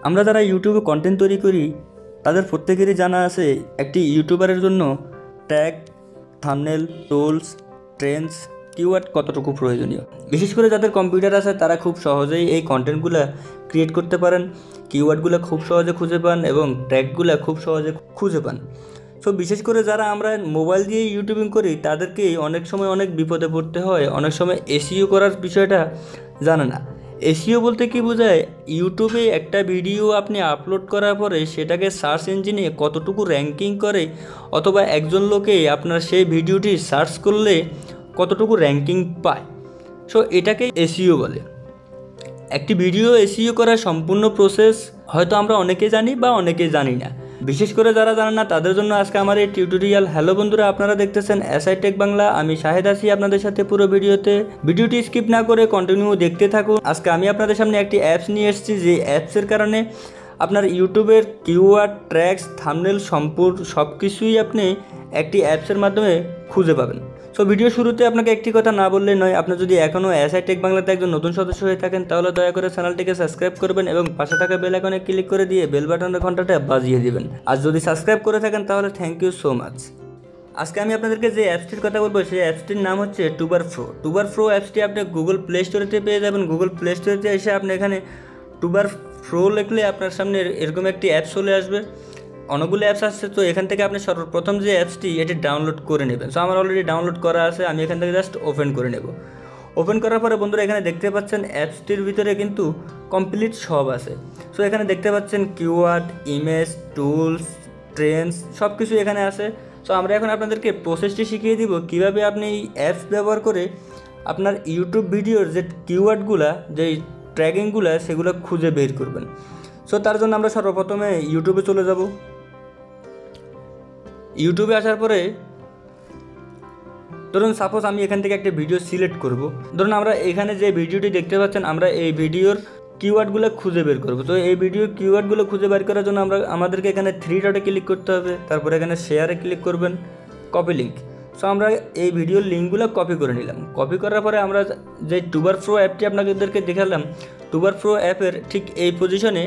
আমরা যারা ইউটিউবে কন্টেন্ট তৈরি করি তাদের প্রত্যেকেরই জানা আছে একটি ইউটিউবারের জন্য tag, thumbnail, tools, Trends, keyword কতটুকু প্রয়োজনীয়। বিশেষ করে যাদের কম্পিউটার আছে তারা খুব সহজেই এই কন্টেন্টগুলো ক্রিয়েট করতে পারেন, কিওয়ার্ডগুলো খুব সহজে খুঁজে পান এবং ট্যাগগুলো খুব সহজে খুঁজে পান। সো বিশেষ করে যারা আমরা মোবাইল দিয়ে ইউটিউবিং করি তাদেরকেই অনেক সময় অনেক বিপদে পড়তে হয়, অনেক সময় এসইও করার বিষয়টা জানে না। এসইও বলতে কি বোঝায়, ইউটিউবে একটা ভিডিও আপনি আপলোড করার পরে সেটাকে সার্চ ইঞ্জিনে কতটুকু র্যাঙ্কিং করে, অথবা একজন লোকে আপনার সেই ভিডিওটি সার্চ করলে কতটুকু র্যাঙ্কিং পায়। সো এটাকে এসইও বলে। একটি ভিডিও এসইও করার সম্পূর্ণ প্রসেস হয়তো আমরা অনেকে জানি বা অনেকে জানি না। বিশেষ করে যারা জানেন না তাদের জন্য আজকে আমার এই টিউটোরিয়াল। হ্যালো বন্ধুরা, আপনারা দেখতেছেন এসআই টেক বাংলা। আমি শাহেদ আছি আপনাদের সাথে পুরো ভিডিওটি স্কিপ না করে কন্টিনিউ দেখতে থাকুন। আজকে আমি আপনাদের সামনে একটি অ্যাপস নিয়ে এসেছি, যে অ্যাপসের কারণে আপনার ইউটিউবের কিওয়ার্ড, ট্র্যাগস, থাম্বনেল সব কিছুই আপনি একটি অ্যাপসের মাধ্যমে খুঁজে পাবেন। সো ভিডিও শুরুতে আপনাকে একটি কথা না বললে নয়, আপনি যদি এখনও এসআই টেক বাংলাতে একজন নতুন সদস্য হয়ে থাকেন তাহলে দয়া করে চ্যানেলটিকে সাবস্ক্রাইব করবেন এবং পাশে থাকা বেল আইকনে ক্লিক করে দিয়ে বেল বাটনের ঘন্টাটা বাজিয়ে দিবেন। আর যদি সাবস্ক্রাইব করে থাকেন তাহলে থ্যাংক ইউ সো মাচ। আজকে আমি আপনাদেরকে যে অ্যাপসটির কথা বলবো সেই অ্যাপসটির নাম হচ্ছে টুবার প্রো অ্যাপসটি আপনি গুগল প্লে স্টোরেতে পেয়ে যাবেন। গুগল প্লে স্টোরেতে এসে আপনি এখানে টুবার প্রো লিখলে আপনার সামনে এরকম একটি অ্যাপস চলে আসবে। অনেকগুলো অ্যাপস আসছে, তো এখান থেকে আপনি সর্বপ্রথম যে অ্যাপসটি এটি ডাউনলোড করে নেবেন। সো আমার অলরেডি ডাউনলোড করা আছে, আমি এখান থেকে জাস্ট ওপেন করে নেব। ওপেন করার পরে বন্ধুরা এখানে দেখতে পাচ্ছেন অ্যাপসটির ভিতরে কিন্তু কমপ্লিট সব আছে। সো এখানে দেখতে পাচ্ছেন কিওয়ার্ড, ইমেজ, টুলস, ট্রেন্ডস সব কিছু এখানে আছে। সো আমরা এখন আপনাদেরকে প্রসেসটি শিখিয়ে দিব কীভাবে আপনি এই অ্যাপস ব্যবহার করে আপনার ইউটিউব ভিডিওর যে কিওয়ার্ডগুলা, যে ট্র্যাগিংগুলো সেগুলো খুঁজে বের করবেন। সো তার জন্য আমরা সর্বপ্রথমে ইউটিউবে চলে যাব। ইউটিউবে আসার পরে ধরুন সাপোজ আমি এখান থেকে একটা ভিডিও সিলেক্ট করব। ধরুন আমরা এখানে যে ভিডিওটি দেখতে পাচ্ছেন, আমরা এই ভিডিওর কিওয়ার্ডগুলো খুঁজে বের করব। তো এই ভিডিওর কিওয়ার্ডগুলো খুঁজে বের করার জন্য আমাদেরকে এখানে 3 ডটে ক্লিক করতে হবে। তারপরে এখানে শেয়ারে ক্লিক করবেন, কপি লিঙ্ক। সো আমরা এই ভিডিওর লিঙ্কগুলো কপি করে নিলাম। কপি করার পরে আমরা যে টুবার প্রো অ্যাপটি আপনাদেরকে দেখালাম, টুবার প্রো অ্যাপের ঠিক এই পজিশনে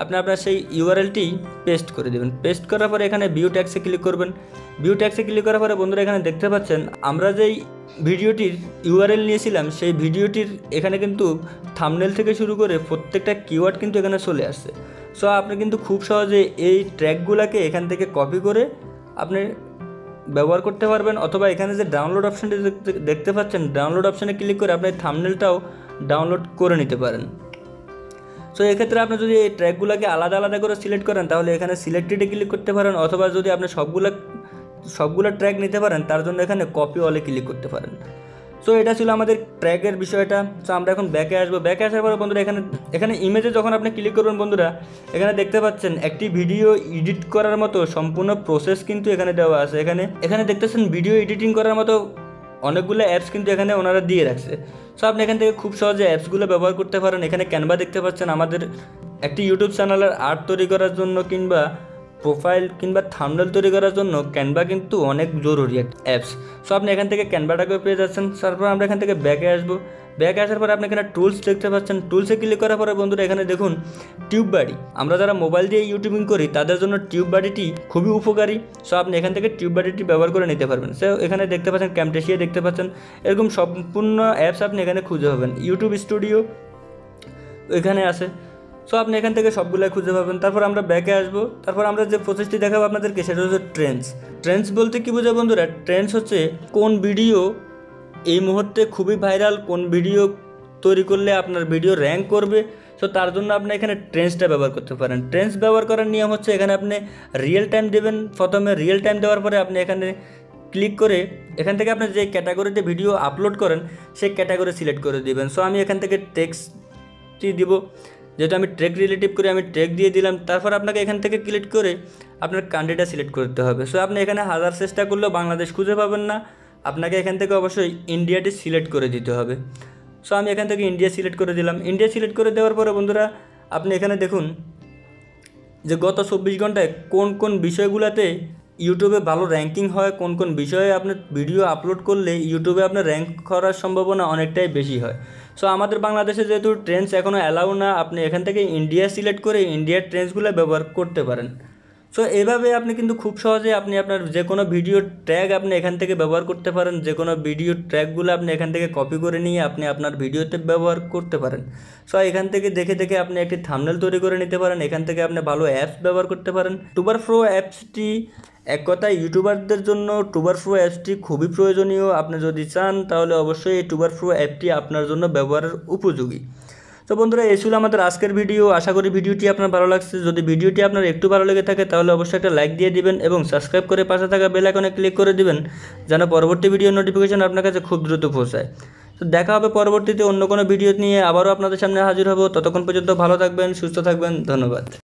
আপনার সেই ইউআরএলটি পেস্ট করে দেবেন। পেস্ট করার পরে এখানে ভিউ ট্যাক্সে ক্লিক করবেন। ভিউ ট্যাক্সে ক্লিক করার পরে বন্ধুরা এখানে দেখতে পাচ্ছেন আমরা যেই ভিডিওটির ইউআরএল নিয়েছিলাম সেই ভিডিওটির এখানে কিন্তু থাম্বনেল থেকে শুরু করে প্রত্যেকটা কিওয়ার্ড কিন্তু এখানে চলে আসছে। সো আপনি কিন্তু খুব সহজে এই ট্র্যাকগুলোকে এখান থেকে কপি করে আপনি ব্যবহার করতে পারবেন, অথবা এখানে যে ডাউনলোড অপশানটি দেখতে পাচ্ছেন, ডাউনলোড অপশানে ক্লিক করে আপনি থাম্বনেলটাও ডাউনলোড করে নিতে পারেন। সো এক্ষেত্রে আপনি যদি এই ট্র্যাকগুলোকে আলাদা আলাদা করে সিলেক্ট করেন তাহলে এখানে সিলেক্টেডে ক্লিক করতে পারেন, অথবা যদি আপনি সবগুলো ট্র্যাক নিতে পারেন তার জন্য এখানে কপি অলে ক্লিক করতে পারেন। সো এটা ছিল আমাদের ট্র্যাকের বিষয়টা। সো আমরা এখন ব্যাকে আসবো। ব্যাকে আসার পরে বন্ধুরা এখানে ইমেজে যখন আপনি ক্লিক করবেন বন্ধুরা এখানে দেখতে পাচ্ছেন একটি ভিডিও এডিট করার মতো সম্পূর্ণ প্রসেস কিন্তু এখানে দেওয়া আছে। এখানে দেখতেছেন ভিডিও এডিটিং করার মতো অনেকগুলো অ্যাপস কিন্তু এখানে ওনারা দিয়ে রাখছে। সো আপনি এখান থেকে খুব সহজে অ্যাপসগুলো ব্যবহার করতে পারেন। এখানে ক্যানভা দেখতে পাচ্ছেন, আমাদের একটি ইউটিউব চ্যানেলের আর্ট তৈরি করার জন্য কিংবা প্রোফাইল কিংবা থাম্বনেল তৈরি করার জন্য ক্যানভা কিন্তু অনেক জরুরি একটা অ্যাপস। সো আপনি এখান থেকে ক্যানভাটাকে পেয়ে যাচ্ছেন। তারপর আমরা এখান থেকে ব্যাকে আসবো। ব্যাকে আসার পরে আপনি এখানে টুলস দেখতে পাচ্ছেন। টুলসে ক্লিক করার পরে বন্ধুরা এখানে দেখুন টিউব বাডি। আমরা যারা মোবাইল দিয়ে ইউটিউবিং করি তাদের জন্য টিউব বাডিটি খুবই উপকারী। সো আপনি এখান থেকে টিউব বাডিটি ব্যবহার করে নিতে পারবেন। সো এখানে দেখতে পাচ্ছেন ক্যামটেশিয়া দেখতে পাচ্ছেন, এরকম সম্পূর্ণ অ্যাপস আপনি এখানে খুঁজে পাবেন। ইউটিউব স্টুডিও এখানে আছে। সো আপনি এখান থেকে সবগুলো খুঁজে পাবেন। তারপর আমরা ব্যাকে আসবো। তারপর আমরা যে প্রসেসটি দেখাবো আপনাদেরকে সেটা হচ্ছে ট্রেন্ডস বলতে কী বোঝায় বন্ধুরা? ট্রেন্ডস হচ্ছে কোন ভিডিও এই মুহূর্তে খুবই ভাইরাল, কোন ভিডিও তৈরি করলে আপনার ভিডিও র্যাঙ্ক করবে। সো তার জন্য আপনি এখানে ট্রেন্ডসটা ব্যবহার করতে পারেন। ট্রেন্ডস ব্যবহার করার নিয়ম হচ্ছে এখানে আপনি রিয়েল টাইম দেবেন। প্রথমে রিয়েল টাইম দেওয়ার পরে আপনি এখানে ক্লিক করে এখান থেকে আপনি যে ক্যাটাগরিতে ভিডিও আপলোড করেন সেই ক্যাটাগরি সিলেক্ট করে দেবেন। সো আমি এখান থেকে টেক্সটটি দিব, যেহেতু আমি ট্র্যাক রিলেটিভ করে আমি ট্র্যাক দিয়ে দিলাম। তারপর আপনাকে এখান থেকে ক্লিক করে আপনার কান্ট্রিটা সিলেক্ট করতে হবে। সো আপনি এখানে হাজার চেষ্টা করলেও বাংলাদেশ খুঁজে পাবেন না, আপনাকে এখান থেকে অবশ্যই ইন্ডিয়াটি সিলেক্ট করে দিতে হবে। সো আমি এখান থেকে ইন্ডিয়া সিলেক্ট করে দিলাম। ইন্ডিয়া সিলেক্ট করে দেওয়ার পরে বন্ধুরা আপনি এখানে দেখুন যে গত 24 ঘন্টায় কোন কোন বিষয়গুলোতে ইউটিউবে ভালো র্যাঙ্কিং হয়, কোন বিষয়ে আপনার ভিডিও আপলোড করলে ইউটিউবে আপনার র্যাঙ্ক করার সম্ভাবনা অনেকটাই বেশি হয়। সো আমাদের বাংলাদেশে যেহেতু ট্রেন্ডস এখনও অ্যালাউ না, আপনি এখান থেকে ইন্ডিয়া সিলেক্ট করে ইন্ডিয়ার ট্রেন্ডসগুলো ব্যবহার করতে পারেন। সো এভাবে আপনি কিন্তু খুব সহজে আপনি আপনার যে কোনো ভিডিও ট্র্যাক আপনি এখান থেকে ব্যবহার করতে পারেন। যে কোনো ভিডিও ট্র্যাকগুলো আপনি এখান থেকে কপি করে নিয়ে আপনি আপনার ভিডিওতে ব্যবহার করতে পারেন। সো এখান থেকে দেখে দেখে আপনি একটি থাম্বনেল তৈরি করে নিতে পারেন। এখান থেকে আপনি ভালো অ্যাপস ব্যবহার করতে পারেন। টুবার প্রো অ্যাপসটি এক কথায় ইউটিউবারদের জন্য টুবার প্রো অ্যাপসটি খুবই প্রয়োজনীয়। আপনি যদি চান তাহলে অবশ্যই এই টুবার প্রো অ্যাপটি আপনার জন্য ব্যবহারের উপযোগী। তো বন্ধুরা, এই ছিল আমাদের আজকের ভিডিও। আশা করি ভিডিওটি আপনার ভালো লাগছে। যদি ভিডিওটি আপনার একটু ভালো লেগে থাকে তাহলে অবশ্যই একটা লাইক দিয়ে দিবেন এবং সাবস্ক্রাইব করে পাশে থাকা বেল আইকনে ক্লিক করে দিবেন, যেন পরবর্তী ভিডিও নোটিফিকেশন আপনার কাছে খুব দ্রুত পৌঁছায়। তো দেখা হবে পরবর্তীতে অন্য কোনো ভিডিও নিয়ে, আবারও আপনাদের সামনে হাজির হব। ততক্ষণ পর্যন্ত ভালো থাকবেন, সুস্থ থাকবেন। ধন্যবাদ।